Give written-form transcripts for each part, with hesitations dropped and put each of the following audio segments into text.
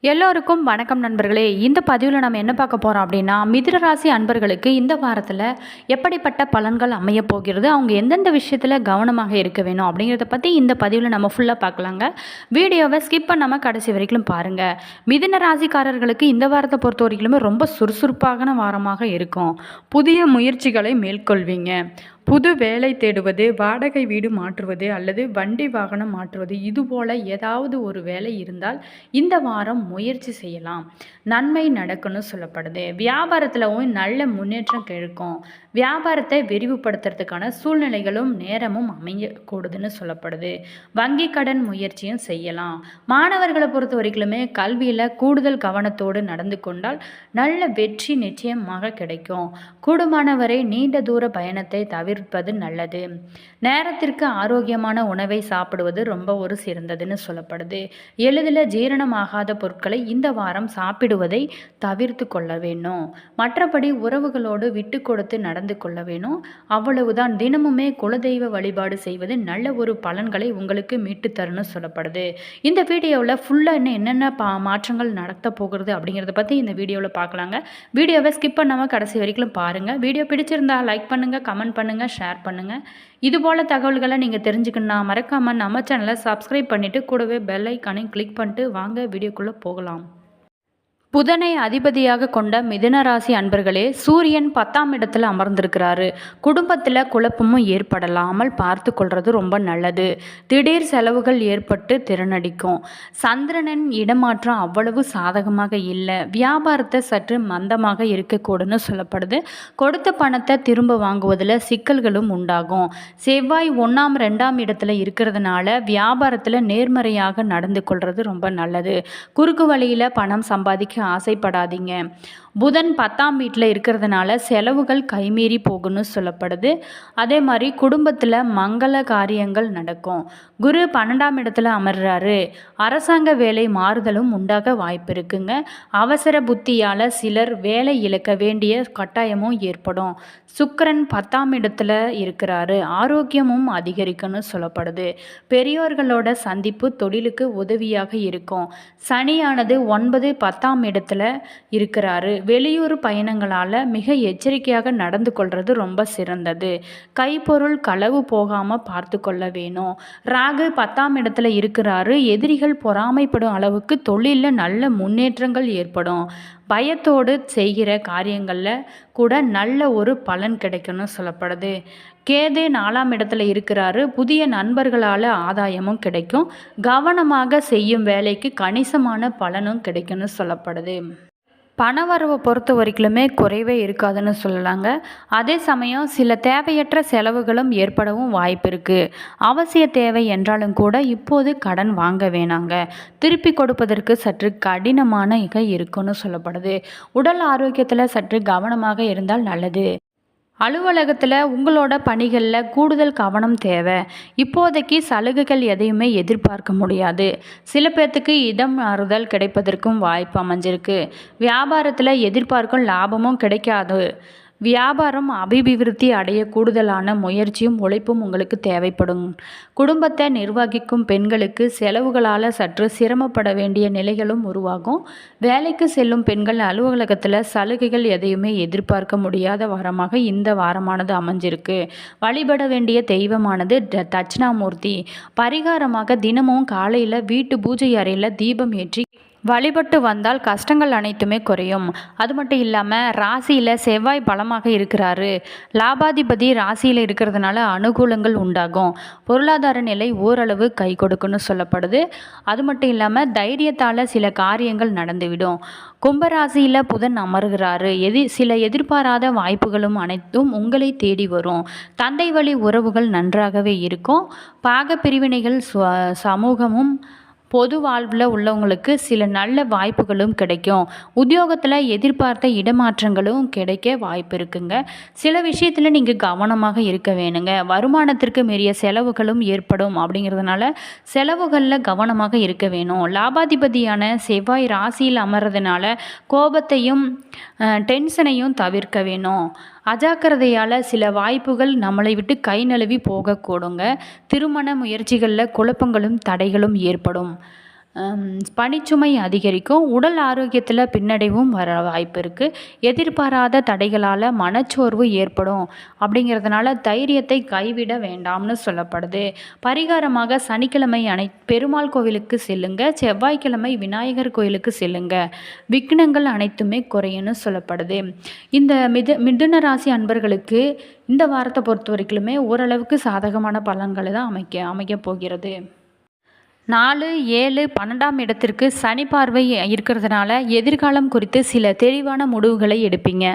எல்லோருக்கும் வணக்கம் நண்பர்களே. இந்த பதிவில் நம்ம என்ன பார்க்க போகிறோம் அப்படின்னா, மிதுன ராசி அன்பர்களுக்கு இந்த வாரத்தில் எப்படிப்பட்ட பலன்கள் அமைய போகிறது, அவங்க எந்தெந்த விஷயத்தில் கவனமாக இருக்க வேணும் அப்படிங்கிறத பற்றி இந்த பதிவில் நம்ம ஃபுல்லாக பார்க்கலாங்க. வீடியோவை ஸ்கிப் பண்ணாமல் கடைசி வரைக்கும் பாருங்கள். மிதுன ராசிக்காரர்களுக்கு இந்த வாரத்தை பொறுத்த வரைக்குமே ரொம்ப சுறுசுறுப்பான வாரமாக இருக்கும். புதிய முயற்சிகளை மேற்கொள்வீங்க. புது வேலை தேடுவது, வாடகை வீடு மாற்றுவது அல்லது வண்டி வாகனம் மாற்றுவது, இதுபோல் ஏதாவது ஒரு வேலை இருந்தால் இந்த வாரம் முயற்சி செய்யலாம். நன்மை நடக்கும்னு சொல்லப்படுது. வியாபாரத்திலும் நல்ல முன்னேற்றம் கிடைக்கும். வியாபாரத்தை விரிவுபடுத்துறதுக்கான சூழ்நிலைகளும் நேரமும் அமையக்கூடுதுன்னு சொல்லப்படுது. வங்கி கடன் முயற்சியும் செய்யலாம். மாணவர்களை பொறுத்த வரைக்குமே கல்வியில் கூடுதல் கவனத்தோடு நடந்து கொண்டால் நல்ல வெற்றி நிச்சயமாக கிடைக்கும். கூடுமானவரை நீண்ட தூர பயணத்தை தவிர்ப்பது நல்லது. நேரத்திற்கு ஆரோக்கியமான உணவை சாப்பிடுவது ரொம்ப ஒரு சிறந்ததுன்னு சொல்லப்படுது. எளிதில் ஜீரணமாகாத பொருட்களை இந்த வாரம் சாப்பிடுவதை தவிர்த்து கொள்ள வேணும். மற்றபடி உறவுகளோடு விட்டு கொடுத்து நடந்து கொள்ள வேணும். அவ்வளவுதான். தினமுமே குலதெய்வ வழிபாடு செய்வது நல்ல ஒரு பலன்களை உங்களுக்கு மீட்டு தரும்னு சொல்லப்படுது. இந்த வீடியோவில் ஃபுல்லாக என்னென்ன மாற்றங்கள் நடத்த போகிறது அப்படிங்கிறத பற்றி இந்த வீடியோவில் பார்க்கலாங்க. வீடியோவை ஸ்கிப் பண்ணாமல் கடைசி வரைக்கும் பாருங்கள். வீடியோ பிடிச்சிருந்தா லைக் பண்ணுங்கள், கமெண்ட் பண்ணுங்கள், ஷேர் பண்ணுங்கள். இதுபோல் தகவல்களை நீங்கள் தெரிஞ்சுக்கணுன்னா மறக்காமல் நம்ம சேனலை சப்ஸ்கிரைப் பண்ணிவிட்டு கூடவே பெல் ஐக்கானையும் கிளிக் பண்ணிட்டு வாங்க வீடியோக்குள்ளே போகலாம். புதனை அதிபதியாக கொண்ட மிதுன ராசி அன்பர்களே, சூரியன் 10ஆம் இடத்துல அமர்ந்திருக்கிறாரு. குடும்பத்தில் குழப்பமும் ஏற்படலாமல் பார்த்து கொள்வது ரொம்ப நல்லது. திடீர் செலவுகள் ஏற்பட்டு திறனடிக்கும். சந்திரனின் இடமாற்றம் அவ்வளவு சாதகமாக இல்லை. வியாபாரத்தை சற்று மந்தமாக இருக்கக்கூடுன்னு சொல்லப்படுது. கொடுத்த பணத்தை திரும்ப வாங்குவதில் சிக்கல்களும் உண்டாகும். செவ்வாய் 1ஆம் 2ஆம் இடத்துல இருக்கிறதுனால வியாபாரத்தில் நேர்மறையாக நடந்து கொள்வது ரொம்ப நல்லது. குறுக்கு வழியில் பணம் சம்பாதிக்க ஆசைப்படாதீங்க. புதன் 10ஆம் வீட்டில் இருக்கிறதுனால செலவுகள் கைமீறி போகும்னு சொல்லப்படுது. அதே மாதிரி குடும்பத்தில் மங்கள காரியங்கள் நடக்கும். குரு 12ஆம் இடத்துல அமர்றாரு. அரசாங்க வேலை மாறுதலும் உண்டாக வாய்ப்பு இருக்குங்க. அவசர புத்தியால் சிலர் வேலை இழக்க வேண்டிய கட்டாயமும் ஏற்படும். சுக்கிரன் 10ஆம் இடத்துல இருக்கிறாரு. ஆரோக்கியமும் அதிகரிக்கும்னு சொல்லப்படுது. பெரியோர்களோட சந்திப்பு தொழிலுக்கு உதவியாக இருக்கும். சனியானது 9, 10ஆம் இடத்துல இருக்கிறாரு. வெளியூர் பயணங்களால் மிக எச்சரிக்கையாக நடந்து கொள்வது ரொம்ப சிறந்தது. கைப்பொருள் களவு போகாமல் பார்த்து கொள்ள வேணும். ராகு 10ஆம் இடத்துல இருக்கிறாரு. எதிரிகள் பொறாமைப்படும் அளவுக்கு தொழிலில் நல்ல முன்னேற்றங்கள் ஏற்படும். பயத்தோடு செய்கிற காரியங்களில் கூட நல்ல ஒரு பலன் கிடைக்கும்னு சொல்லப்படுது. கேது 4ஆம் இடத்துல இருக்கிறாரு. புதிய நண்பர்களால் ஆதாயமும் கிடைக்கும். கவனமாக செய்யும் வேலைக்கு கணிசமான பலனும் கிடைக்கும்னு சொல்லப்படுது. பணவரவை பொறுத்த வரைக்குமே குறைவே இருக்காதுன்னு சொல்லலாங்க. அதே சமயம் சில தேவையற்ற செலவுகளும் ஏற்படவும் வாய்ப்பு இருக்குது. அவசிய தேவை என்றாலும் கூட இப்போது கடன் வாங்க வேணாங்க. திருப்பி கொடுப்பதற்கு சற்று கடினமான இருக்குன்னு சொல்லப்படுது. உடல் ஆரோக்கியத்தில் சற்று கவனமாக இருந்தால் நல்லது. அலுவலகத்தில் உங்களோட பணிகளில் கூடுதல் கவனம் தேவை. இப்போதைக்கு சலுகைகள் எதையுமே எதிர்பார்க்க முடியாது. சில பேர்த்துக்கு இடம் மாறுதல் கிடைப்பதற்கும் வாய்ப்பு அமைஞ்சிருக்கு. வியாபாரத்தில் எதிர்பார்க்கும் லாபமும் கிடைக்காது. வியாபாரம் அபிவிருத்தி அடைய கூடுதலான முயற்சியும் உழைப்பும் உங்களுக்கு தேவைப்படும். குடும்பத்தை நிர்வகிக்கும் பெண்களுக்கு செலவுகளால் சற்று சிரமப்பட வேண்டிய நிலைகளும் உருவாகும். வேலைக்கு செல்லும் பெண்கள் அலுவலகத்தில் சலுகைகள் எதையுமே எதிர்பார்க்க முடியாத வாரமாக இந்த வாரமானது அமைஞ்சிருக்கு. வழிபட வேண்டிய தெய்வமானது தட்சிணாமூர்த்தி. பரிகாரமாக தினமும் காலையில் வீட்டு பூஜை அறையில் தீபம் ஏற்றி வழிபட்டு வந்தால் கஷ்டங்கள் அனைத்துமே குறையும். அது மட்டும் இல்லாமல் ராசியில் செவ்வாய் பலமாக இருக்கிறாரு. லாபாதிபதி ராசியில் இருக்கிறதுனால அனுகூலங்கள் உண்டாகும். பொருளாதார நிலை ஓரளவு கை கொடுக்குன்னு சொல்லப்படுது. அது மட்டும் இல்லாமல் தைரியத்தால் சில காரியங்கள் நடந்துவிடும். கும்பராசியில் புதன் அமர்கிறாரு. சில எதிர்பாராத வாய்ப்புகளும் அனைத்தும் உங்களை தேடி வரும். தந்தை வழி உறவுகள் நன்றாகவே இருக்கும். பாக பிரிவினைகள் சமூகமும் பொது வாழ்வில் உள்ளவங்களுக்கு சில நல்ல வாய்ப்புகளும் கிடைக்கும். உத்தியோகத்தில் எதிர்பார்த்த இடமாற்றங்களும் கிடைக்க வாய்ப்பு இருக்குங்க. சில விஷயத்தில் நீங்கள் கவனமாக இருக்க வேணுங்க. வருமானத்திற்கு மீறிய செலவுகளும் ஏற்படும். அப்படிங்கிறதுனால செலவுகளில் கவனமாக இருக்க வேணும். லாபாதிபதியான செவ்வாய் ராசியில் அமர்றதுனால கோபத்தையும் டென்ஷனையும் தவிர்க்க வேணும். அஜாக்கிரதையால் சில வாய்ப்புகள் நம்மளை விட்டு கை நழுவி போகக்கூடுங்க. திருமண முயற்சிகளில் குழப்பங்களும் தடைகளும் ஏற்படும். பணிச்சுமை அதிகரிக்கும். உடல் ஆரோக்கியத்தில் பின்னடைவும் வர வாய்ப்பு இருக்குது. எதிர்பாராத தடைகளால் மனச்சோர்வு ஏற்படும். அப்படிங்கிறதுனால தைரியத்தை கைவிட வேண்டாம்னு சொல்லப்படுது. பரிகாரமாக சனிக்கிழமை பெருமாள் கோவிலுக்கு செல்லுங்க. செவ்வாய்க்கிழமை விநாயகர் கோயிலுக்கு செல்லுங்க. விக்னங்கள் அனைத்துமே குறையும்னு சொல்லப்படுது. இந்த மிதுன ராசி அன்பர்களுக்கு இந்த வாரத்தை பொறுத்த வரைக்குமே ஓரளவுக்கு சாதகமான பலன்களை தான் அமைக்க போகிறது. 4, 7, 12ஆம் இடத்திற்கு சனி பார்வை இருக்கிறதுனால எதிர்காலம் குறித்து சில தெளிவான முடிவுகளை எடுப்பீங்க.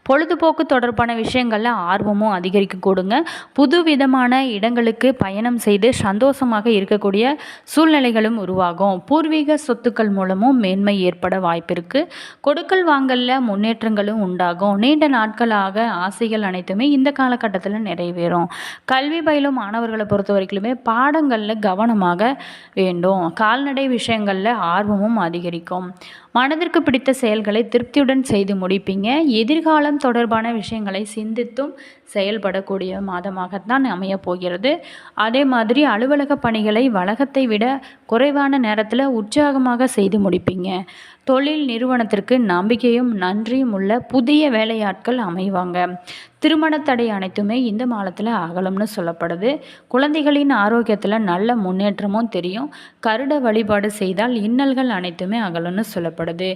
பொழுதுபோக்கு தொடர்பான விஷயங்களில் ஆர்வமும் அதிகரிக்க கூடுங்க. புது விதமான இடங்களுக்கு பயணம் செய்து சந்தோஷமாக இருக்கக்கூடிய சூழ்நிலைகளும் உருவாகும். பூர்வீக சொத்துக்கள் மூலமும் மேன்மை ஏற்பட வாய்ப்பு இருக்குது. கொடுக்கல் வாங்கலில் முன்னேற்றங்களும் உண்டாகும். நீண்ட நாட்களாக ஆசைகள் அனைத்துமே இந்த காலகட்டத்தில் நிறைவேறும். கல்வி பயிலும் மாணவர்களை பொறுத்த வரைக்குமே பாடங்களில் கவனமாக வேண்டும். கால்நடை விஷயங்களில் ஆர்வமும் அதிகரிக்கும். மனதிற்கு பிடித்த செயல்களை திருப்தியுடன் செய்து முடிப்பீங்க. எதிர்காலம் தொடர்பான விஷயங்களை சிந்தித்தும் செயல்படக்கூடிய மாதமாகத்தான் அமையப் போகிறது. அதே மாதிரி அலுவலக பணிகளை வழக்கத்தை விட குறைவான நேரத்தில் உற்சாகமாக செய்து முடிப்பீங்க. தொழில் நிறுவனத்திற்கு நம்பிக்கையும் நன்றியும் உள்ள புதிய வேலையாட்கள் அமைவாங்க. திருமண தடை அனைத்துமே இந்த மாதத்தில் அகலும்னு சொல்லப்படுது. குழந்தைகளின் ஆரோக்கியத்தில் நல்ல முன்னேற்றமும் தெரியும். கருட வழிபாடு செய்தால் இன்னல்கள் அனைத்துமே அகலும்னு சொல்லப்படுது.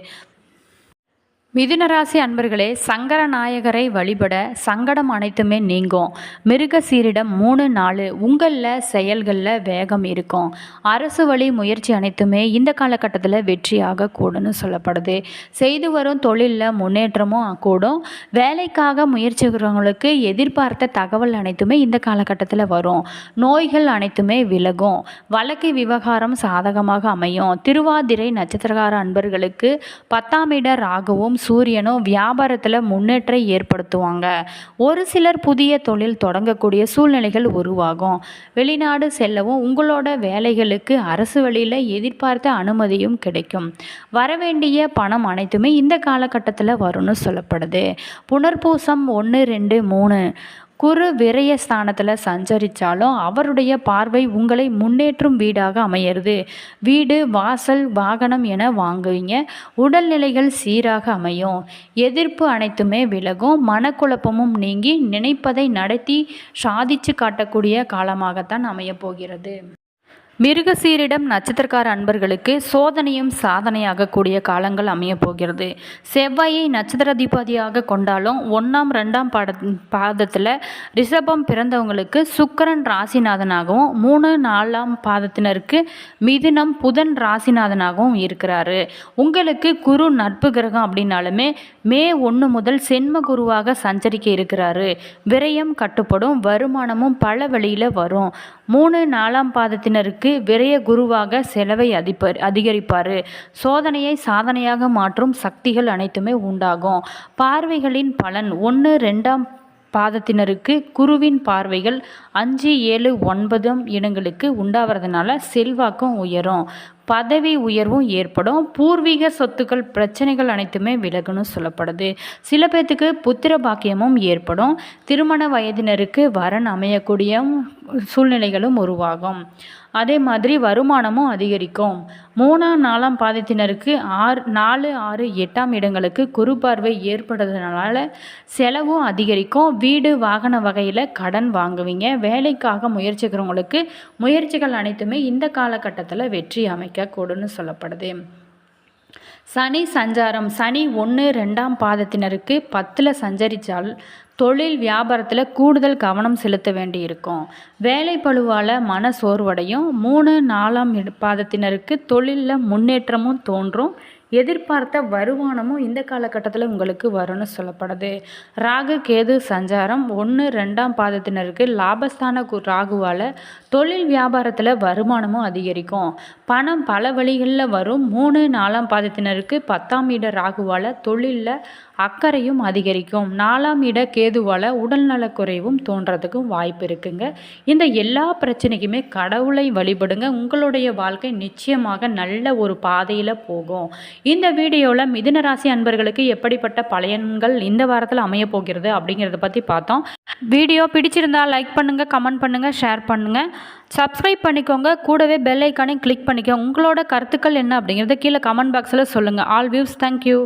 மிதுனராசி அன்பர்களே, சங்கரநாயகரை வழிபட சங்கடம் அனைத்துமே நீங்கும். மிருகசீரிடம் 3, 4 உங்களில் செயல்களில் வேகம் இருக்கும். அரசு வழி முயற்சி அனைத்துமே இந்த காலகட்டத்தில் வெற்றியாக கூடும்னு சொல்லப்படுது. செய்து வரும் தொழிலில் முன்னேற்றமும் கூடும். வேலைக்காக முயற்சிக்கிறவங்களுக்கு எதிர்பார்த்த தகவல் அனைத்துமே இந்த காலகட்டத்தில் வரும். நோய்கள் அனைத்துமே விலகும். வழக்கு விவகாரம் சாதகமாக அமையும். திருவாதிரை நட்சத்திரக்கார அன்பர்களுக்கு 10ஆம் இட ராகுவும் சூரியனும் வியாபாரத்தில் முன்னேற்றம் ஏற்படுத்துவாங்க. ஒரு சிலர் புதிய தொழில் தொடங்கக்கூடிய சூழ்நிலைகள் உருவாகும். வெளிநாடு செல்லவும் உங்களோட வேலைகளுக்கு அரசு வழியில் எதிர்பார்த்த அனுமதியும் கிடைக்கும். வரவேண்டிய பணம் அனைத்துமே இந்த காலகட்டத்தில் வரும்னு சொல்லப்படுது. புனர்பூசம் 1, 2, 3 குரு விரய ஸ்தானத்தில் சஞ்சரித்தாலும் அவருடைய பார்வை உங்களை முன்னேற்றும் வீடாக அமையிறது. வீடு, வாசல், வாகனம் என வாங்குவீங்க. உடல்நிலைகள் சீராக அமையும். எதிர்ப்பு அனைத்துமே விலகும். மனக்குழப்பமும் நீங்கி நினைப்பதை நடத்தி சாதிச்சு காட்டக்கூடிய காலமாகத்தான் அமையப்போகிறது. மிருகசீரிடம் நட்சத்திரக்கார அன்பர்களுக்கு சோதனையும் சாதனையாக கூடிய காலங்கள் அமையப் போகிறது. செவ்வாயை நட்சத்திராதிபதியாக கொண்டாலும் 1ஆம் 2ஆம் பாதத்தில் ரிஷபம் பிறந்தவங்களுக்கு சுக்கிரன் ராசிநாதனாகவும் 3, 4ஆம் பாதத்தினருக்கு மிதுனம் புதன் ராசிநாதனாகவும் இருக்கிறாரு. உங்களுக்கு குரு நட்பு கிரகம் அப்படின்னாலுமே மே 1 முதல் சென்ம குருவாக சஞ்சரிக்க இருக்கிறாரு. விரயம் கட்டுப்படும். வருமானமும் பல வழியில் வரும். 3, 4ஆம் பாதத்தினருக்கு விரய குருவாக செலவை அதிகரிப்பார். சோதனையை சாதனையாக மாற்றும் சக்திகள் அனைத்துமே உண்டாகும். பார்வைகளின் பலன் 1, 2ஆம் பாதத்தினருக்கு குருவின் பார்வைகள் 5, 7, 9ஆம் இடங்களுக்கு உண்டாகிறதுனால செல்வாக்கும் உயரும். பதவி உயர்வும் ஏற்படும். பூர்வீக சொத்துக்கள் பிரச்சனைகள் அனைத்துமே விலகுன்னு சொல்லப்படுது. சில பேர்த்துக்கு புத்திர பாக்கியமும் ஏற்படும். திருமண வயதினருக்கு வரன் அமையக்கூடிய சூழ்நிலைகளும் உருவாகும். அதே மாதிரி வருமானமும் அதிகரிக்கும். 3ஆம் 4ஆம் பாதத்தினருக்கு 4, 6, 8ஆம் இடங்களுக்கு குரு பார்வை ஏற்படுறதுனால செலவும் அதிகரிக்கும். வீடு, வாகன வகையில் கடன் வாங்குவீங்க. வேலைக்காக முயற்சிக்கிறவங்களுக்கு முயற்சிகள் அனைத்துமே இந்த காலகட்டத்தில் வெற்றி அமைக்கக்கூடும்னு சொல்லப்படுது. சனி சஞ்சாரம். சனி 1, 2ஆம் பாதத்தினருக்கு 10ல் சஞ்சரித்தால் தொழில் வியாபாரத்தில் கூடுதல் கவனம் செலுத்த வேண்டியிருக்கும். வேலை பளுவால் மன சோர்வடையும். 3, 4ஆம் பாதத்தினருக்கு தொழிலில் முன்னேற்றமும் தோன்றும். எதிர்பார்த்த வருமானமும் இந்த காலகட்டத்தில் உங்களுக்கு வரும்னு சொல்லப்படுது. ராகு கேது சஞ்சாரம் 1, 2ஆம் பாதத்தினருக்கு லாபஸ்தான ராகுவால் தொழில் வியாபாரத்தில் வருமானமும் அதிகரிக்கும். பணம் பல வழிகளில் வரும். 3, 4ஆம் பாதத்தினருக்கு 10ஆம் இட ராகுவால் தொழிலில் அக்கறையும் அதிகரிக்கும். 4ஆம் இட கேதுவால் உடல்நலக்குறைவும் தோன்றதுக்கும் வாய்ப்பு இருக்குங்க. இந்த எல்லா பிரச்சனைக்குமே கடவுளை வழிபடுங்க. உங்களுடைய வாழ்க்கை நிச்சயமாக நல்ல ஒரு பாதையில் போகும். இந்த வீடியோவில் மிதுன ராசி அன்பர்களுக்கு எப்படிப்பட்ட பலன்கள் இந்த வாரத்தில் அமைய போகிறது அப்படிங்கிறத பற்றி பார்த்தோம். வீடியோ பிடிச்சிருந்தால் லைக் பண்ணுங்கள், கமெண்ட் பண்ணுங்கள், ஷேர் பண்ணுங்கள், சப்ஸ்கிரைப் பண்ணிக்கோங்க. கூடவே பெல் ஐக்கானை கிளிக் பண்ணிக்கோங்க. உங்களோட கருத்துக்கள் என்ன அப்படிங்கிறத கீழே கமெண்ட் பாக்ஸில் சொல்லுங்கள். All views, thank you.